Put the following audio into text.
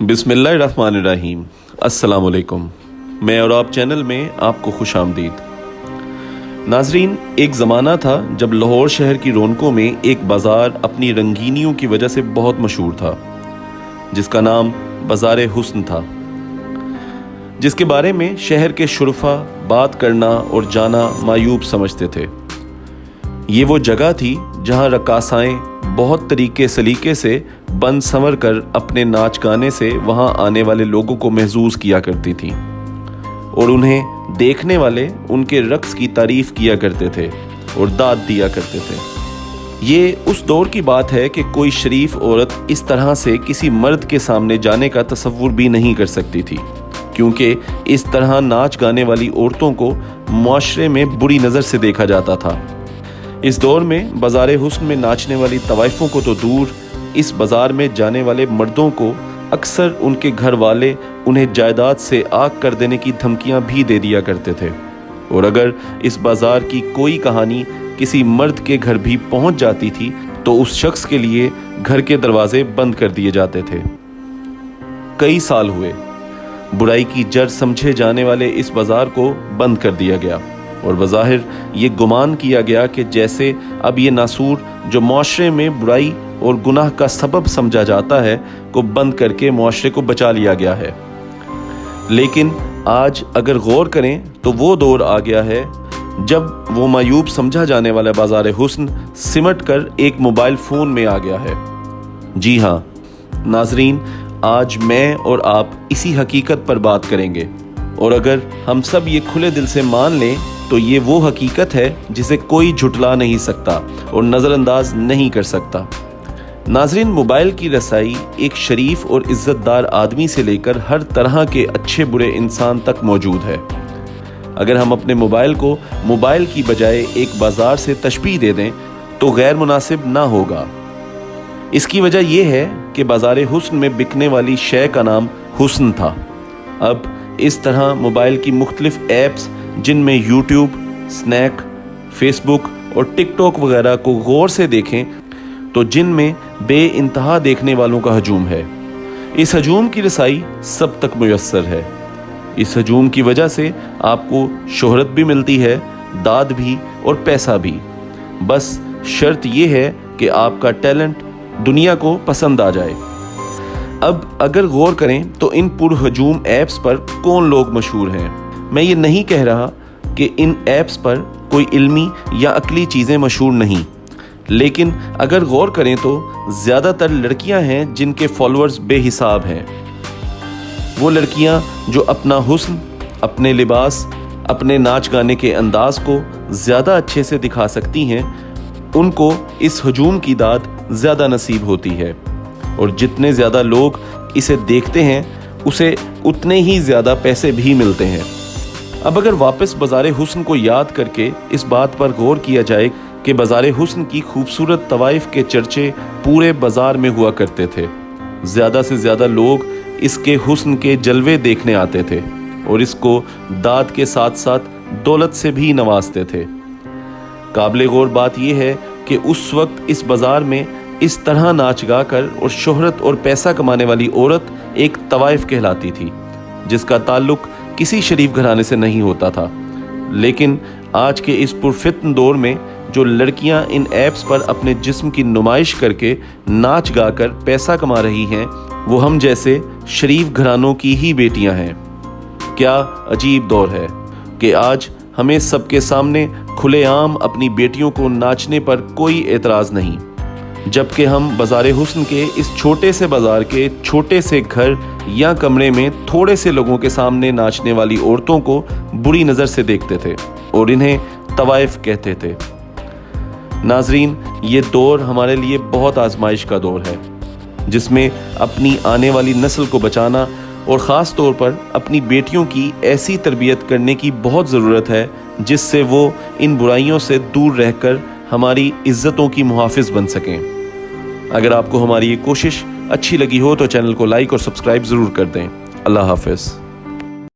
बिस्मिल्लाहिर्रहमानिर्रहीम। अस्सलाम वालेकुम। मैं और आप चैनल में आपको खुश आमदीद। नाजरीन, एक ज़माना था जब लाहौर शहर की रौनकों में एक बाज़ार अपनी रंगीनियों की वजह से बहुत मशहूर था, जिसका नाम बाज़ार हुस्न था, जिसके बारे में शहर के शुरफा बात करना और जाना मायूब समझते थे। ये वो जगह थी जहाँ रक्कासाएँ बहुत तरीके सलीके से बन संवर कर अपने नाच गाने से वहाँ आने वाले लोगों को महजूज किया करती थीं और उन्हें देखने वाले उनके रक्स की तारीफ किया करते थे और दाद दिया करते थे। ये उस दौर की बात है कि कोई शरीफ औरत इस तरह से किसी मर्द के सामने जाने का तसव्वुर भी नहीं कर सकती थी, क्योंकि इस तरह नाच गाने वाली औरतों को मुआशरे में बुरी नज़र से देखा जाता था। इस दौर में बाज़ार हुस्न में नाचने वाली तवाइफों को तो दूर, इस बाज़ार में जाने वाले मर्दों को अक्सर उनके घर वाले उन्हें जायदाद से आग कर देने की धमकियां भी दे दिया करते थे, और अगर इस बाज़ार की कोई कहानी किसी मर्द के घर भी पहुंच जाती थी तो उस शख्स के लिए घर के दरवाजे बंद कर दिए जाते थे। कई साल हुए, बुराई की जड़ समझे जाने वाले इस बाज़ार को बंद कर दिया गया और बज़ाहिर ये गुमान किया गया कि जैसे अब ये नासूर जो मुआशरे में बुराई और गुनाह का सबब समझा जाता है को बंद करके मुआशरे को बचा लिया गया है। लेकिन आज अगर गौर करें तो वो दौर आ गया है जब वो मायूब समझा जाने वाला बाज़ार हुस्न सिमट कर एक मोबाइल फ़ोन में आ गया है। जी हाँ नाजरीन, आज मैं और आप इसी हकीकत पर बात करेंगे, और अगर हम सब ये खुले दिल से मान लें तो ये वो हकीकत है जिसे कोई झुटला नहीं सकता और नज़रअंदाज नहीं कर सकता। नाजरीन, मोबाइल की रसाई एक शरीफ और इज़्ज़तदार आदमी से लेकर हर तरह के अच्छे बुरे इंसान तक मौजूद है। अगर हम अपने मोबाइल को मोबाइल की बजाय एक बाज़ार से तशबीह दे दें तो गैर मुनासिब ना होगा। इसकी वजह यह है कि बाज़ार हुस्न में बिकने वाली शय का नाम हुस्न था। अब इस तरह मोबाइल की मुख्तलिफ ऐप्स, जिनमें यूट्यूब, स्नैक, फेसबुक और टिकटॉक वगैरह को गौर से देखें तो जिनमें बेइंतहा देखने वालों का हजूम है। इस हजूम की रसाई सब तक मुयस्सर है। इस हजूम की वजह से आपको शोहरत भी मिलती है, दाद भी और पैसा भी। बस शर्त यह है कि आपका टैलेंट दुनिया को पसंद आ जाए। अब अगर गौर करें तो इन पुरहजूम ऐप्स पर कौन लोग मशहूर हैं। मैं ये नहीं कह रहा कि इन ऐप्स पर कोई इल्मी या अकली चीज़ें मशहूर नहीं, लेकिन अगर गौर करें तो ज़्यादातर लड़कियां हैं जिनके फॉलोअर्स बेहिसाब हैं। वो लड़कियां जो अपना हुस्न, अपने लिबास, अपने नाच गाने के अंदाज को ज़्यादा अच्छे से दिखा सकती हैं, उनको इस हजूम की दाद ज़्यादा नसीब होती है, और जितने ज़्यादा लोग इसे देखते हैं उसे उतने ही ज़्यादा पैसे भी मिलते हैं। अब अगर वापस बाज़ार हुस्न को याद करके इस बात पर गौर किया जाए कि बाज़ार हुस्न की खूबसूरत तवाइफ के चर्चे पूरे बाज़ार में हुआ करते थे। ज़्यादा से ज़्यादा लोग इसके हुस्न के जलवे देखने आते थे और इसको दाद के साथ साथ दौलत से भी नवाजते थे। काबिल गौर बात यह है कि उस वक्त इस बाज़ार में इस तरह नाच गा कर और शोहरत और पैसा कमाने वाली औरत एक तवाइफ कहलाती थी, जिसका ताल्लुक किसी शरीफ घराने से नहीं होता था। लेकिन आज के इस पुरफित्न दौर में जो लड़कियां इन ऐप्स पर अपने जिस्म की नुमाइश करके नाच गाकर पैसा कमा रही हैं, वो हम जैसे शरीफ घरानों की ही बेटियां हैं। क्या अजीब दौर है कि आज हमें सबके सामने खुलेआम अपनी बेटियों को नाचने पर कोई एतराज़ नहीं, जबकि हम बाज़ार हुस्न के इस छोटे से बाज़ार के छोटे से घर या कमरे में थोड़े से लोगों के सामने नाचने वाली औरतों को बुरी नज़र से देखते थे और इन्हें तवाइफ कहते थे। नाजरीन, ये दौर हमारे लिए बहुत आजमाइश का दौर है, जिसमें अपनी आने वाली नस्ल को बचाना और ख़ास तौर पर अपनी बेटियों की ऐसी तरबियत करने की बहुत ज़रूरत है जिससे वो इन बुराइयों से दूर रहकर हमारी इज़्ज़तों की मुहाफ़िज़ बन सकें। अगर आपको हमारी ये कोशिश अच्छी लगी हो तो चैनल को लाइक और सब्सक्राइब ज़रूर कर दें। अल्लाह हाफ़िज़।